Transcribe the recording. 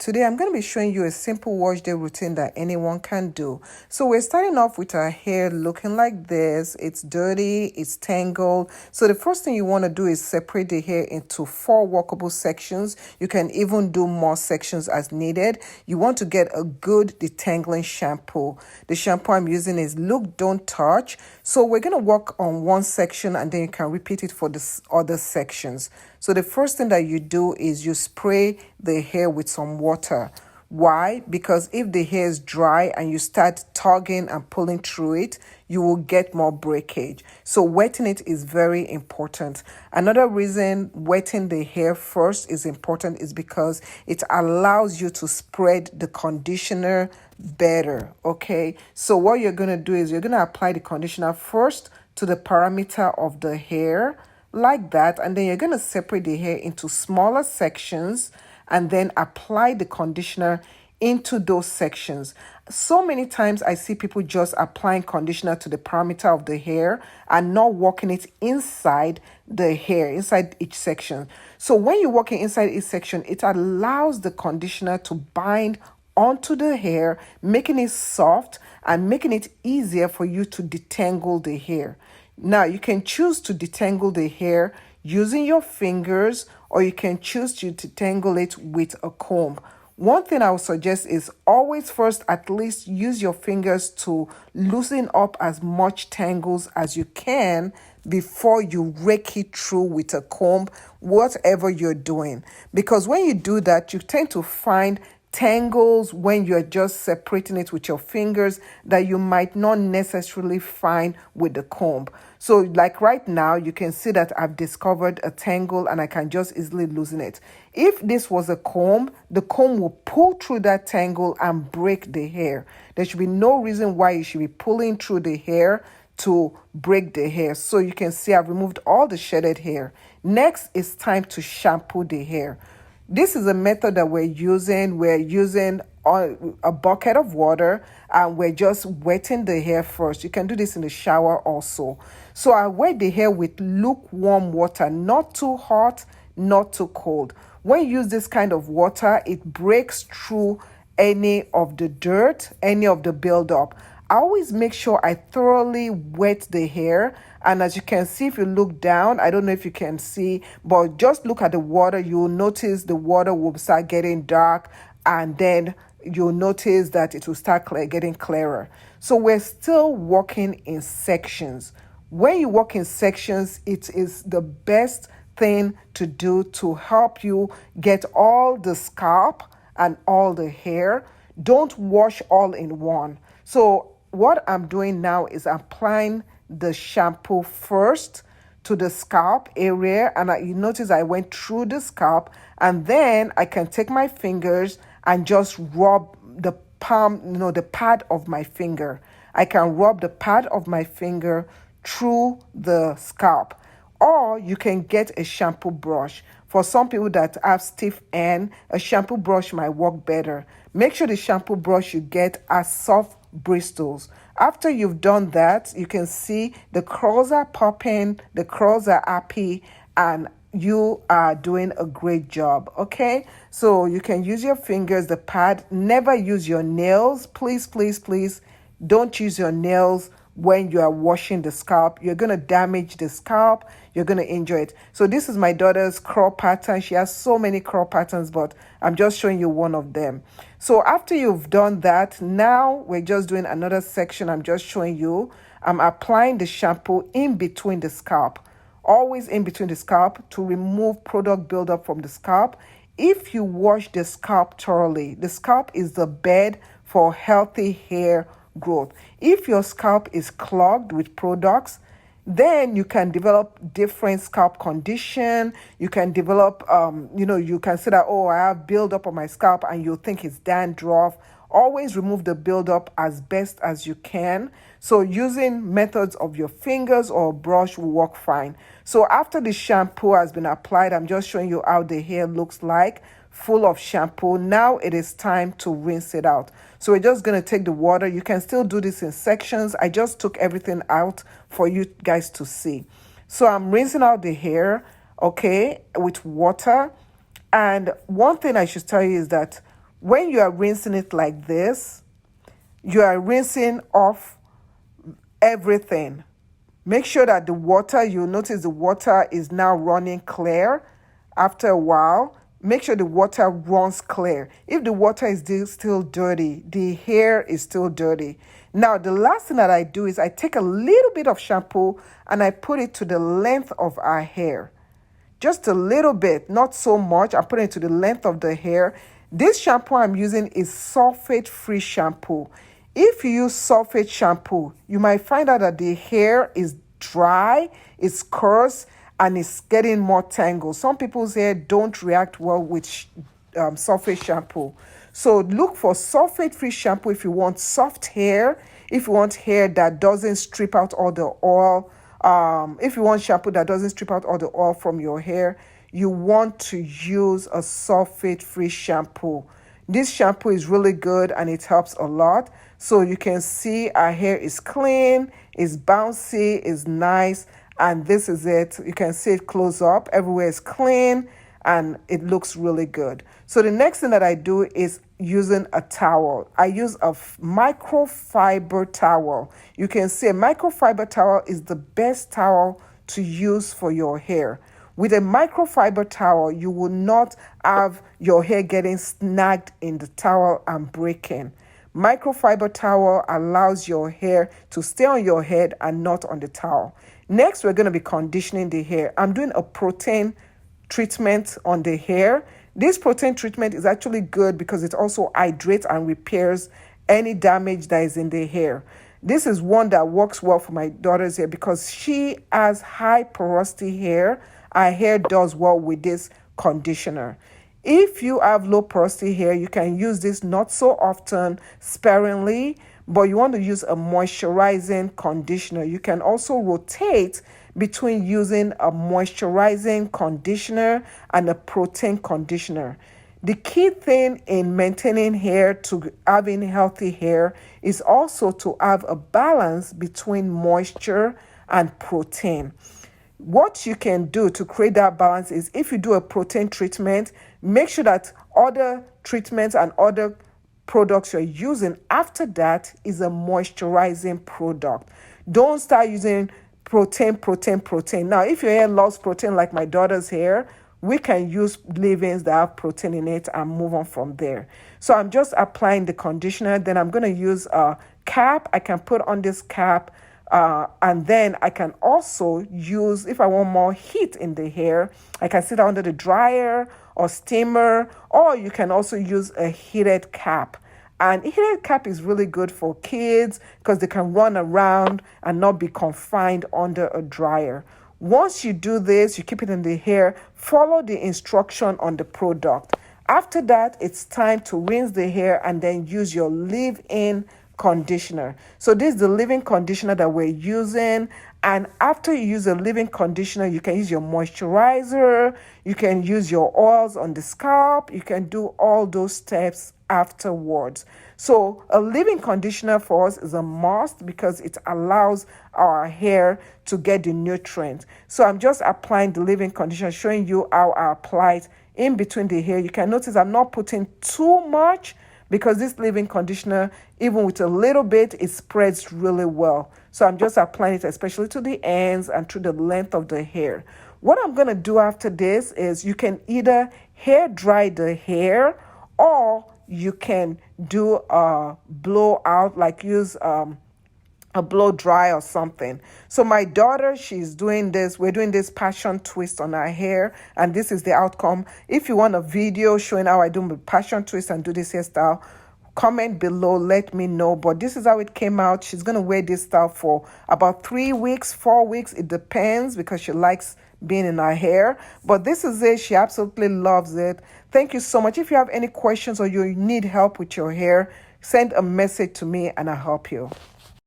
Today I'm going to be showing you a simple wash day routine that anyone can do. So we're starting off with our hair looking like this. It's dirty, it's tangled. So the first thing you want to do is separate the hair into 4 workable sections. You can even do more sections as needed. You want to get a good detangling shampoo. The shampoo I'm using is Look, Don't Touch. So we're going to work on one section and then you can repeat it for the other sections. So the first thing that you do is you spray the hair with some water. Why? Because if the hair is dry and you start tugging and pulling through it, you will get more breakage. So wetting it is very important. Another reason wetting the hair first is important is because it allows you to spread the conditioner better. Okay, so what you're going to do is you're going to apply the conditioner first to the perimeter of the hair like that, and then you're going to separate the hair into smaller sections and then apply the conditioner into those sections. So many times I see people just applying conditioner to the perimeter of the hair and not working it inside the hair, inside each section. So when you're working inside each section, it allows the conditioner to bind onto the hair, making it soft and making it easier for you to detangle the hair. Now, you can choose to detangle the hair using your fingers, or you can choose to detangle it with a comb. One thing I would suggest is always first at least use your fingers to loosen up as much tangles as you can before you rake it through with a comb, whatever you're doing. Because when you do that, you tend to find tangles when you're just separating it with your fingers that you might not necessarily find with the comb. So like right now, you can see that I've discovered a tangle and I can just easily loosen it. If this was a comb, the comb will pull through that tangle and break the hair. There should be no reason why you should be pulling through the hair to break the hair. So you can see I've removed all the shedded hair. Next, it's time to shampoo the hair. This is a method that we're using. We're using a bucket of water and we're just wetting the hair first. You can do this in the shower also. So I wet the hair with lukewarm water, not too hot, not too cold. When you use this kind of water, it breaks through any of the dirt, any of the buildup. I always make sure I thoroughly wet the hair. And as you can see, if you look down, I don't know if you can see, but just look at the water. You'll notice the water will start getting dark and then you'll notice that it will start getting clearer. So we're still working in sections. When you work in sections, it is the best thing to do to help you get all the scalp and all the hair. Don't wash all in one. So what I'm doing now is applying the shampoo first to the scalp area, and you notice I went through the scalp, and then I can take my fingers and just rub the palm, the pad of my finger. I can rub the pad of my finger through the scalp, or you can get a shampoo brush. For some people that have stiff end, a shampoo brush might work better. Make sure the shampoo brush you get are soft bristles. After you've done that, you can see the curls are popping, the curls are happy, and you are doing a great job. Okay, so you can use your fingers, the pad. Never use your nails. Please, please, please don't use your nails when you are washing the scalp. You're going to damage the scalp. You're going to injure it. So this is my daughter's curl pattern. She has so many curl patterns, but I'm just showing you one of them. So after you've done that, now we're just doing another section. I'm just showing you. I'm applying the shampoo in between the scalp. Always in between the scalp to remove product buildup from the scalp. If you wash the scalp thoroughly, the scalp is the bed for healthy hair growth. If your scalp is clogged with products, then you can develop different scalp condition. You can develop, you can say that, oh, I have buildup on my scalp, and you think it's dandruff. Always remove the buildup as best as you can. So using methods of your fingers or brush will work fine. So after the shampoo has been applied, I'm just showing you how the hair looks like, full of shampoo. Now it is time to rinse it out. So we're just going to take the water. You can still do this in sections. I just took everything out for you guys to see. So I'm rinsing out the hair, okay, with water. And one thing I should tell you is that when you are rinsing it like this, you are rinsing off everything. Make sure that the water, you notice the water is now running clear after a while. Make sure the water runs clear. If the water is still dirty, the hair is still dirty. Now, the last thing that I do is I take a little bit of shampoo and I put it to the length of our hair. Just a little bit, not so much. I'm putting it to the length of the hair. This shampoo I'm using is sulfate-free shampoo. If you use sulfate shampoo, you might find out that the hair is dry, it's coarse, and it's getting more tangled. Some people's hair don't react well with sulfate shampoo. So look for sulfate-free shampoo if you want soft hair, if you want hair that doesn't strip out all the oil. If you want shampoo that doesn't strip out all the oil from your hair, you want to use a sulfate-free shampoo. This shampoo is really good and it helps a lot. So you can see our hair is clean, is bouncy, is nice, and this is it. You can see it close up. Everywhere is clean and it looks really good. So the next thing that I do is using a towel. I use a microfiber towel. You can see a microfiber towel is the best towel to use for your hair. With a microfiber towel, you will not have your hair getting snagged in the towel and breaking. Microfiber towel allows your hair to stay on your head and not on the towel. Next, we're going to be conditioning the hair. I'm doing a protein treatment on the hair. This protein treatment is actually good because it also hydrates and repairs any damage that is in the hair. This is one that works well for my daughter's hair because she has high porosity hair. Her hair does well with this conditioner. If you have low porosity hair, you can use this not so often, sparingly, but you want to use a moisturizing conditioner. You can also rotate between using a moisturizing conditioner and a protein conditioner. The key thing in maintaining hair to having healthy hair is also to have a balance between moisture and protein. What you can do to create that balance is if you do a protein treatment, make sure that other treatments and other products you're using after that is a moisturizing product. Don't start using protein. Now, if your hair loves protein like my daughter's hair, we can use leave-ins that have protein in it and move on from there. So I'm just applying the conditioner. Then I'm going to use a cap. I can put on this cap. And then I can also use, if I want more heat in the hair, I can sit under the dryer or steamer, or you can also use a heated cap. And heated cap is really good for kids because they can run around and not be confined under a dryer. Once you do this, you keep it in the hair, follow the instruction on the product. After that, it's time to rinse the hair and then use your leave-in conditioner. So this is the leave-in conditioner that we're using. And after you use a leave-in conditioner, you can use your moisturizer, you can use your oils on the scalp, you can do all those steps afterwards. So a leave-in conditioner for us is a must because it allows our hair to get the nutrients. So I'm just applying the leave-in conditioner, showing you how I apply it in between the hair. You can notice I'm not putting too much because this leave-in conditioner, even with a little bit, it spreads really well. So I'm just applying it especially to the ends and to the length of the hair. What I'm going to do after this is you can either hair dry the hair or you can do a blowout, like use a blow dry or something. So my daughter, she's doing this. We're doing this passion twist on her hair, and this is the outcome. If you want a video showing how I do my passion twist and do this hairstyle, comment below, let me know. But this is how it came out. She's going to wear this style for about 3 weeks, 4 weeks. It depends because she likes being in her hair. But this is it. She absolutely loves it. Thank you so much. If you have any questions or you need help with your hair, send a message to me and I'll help you.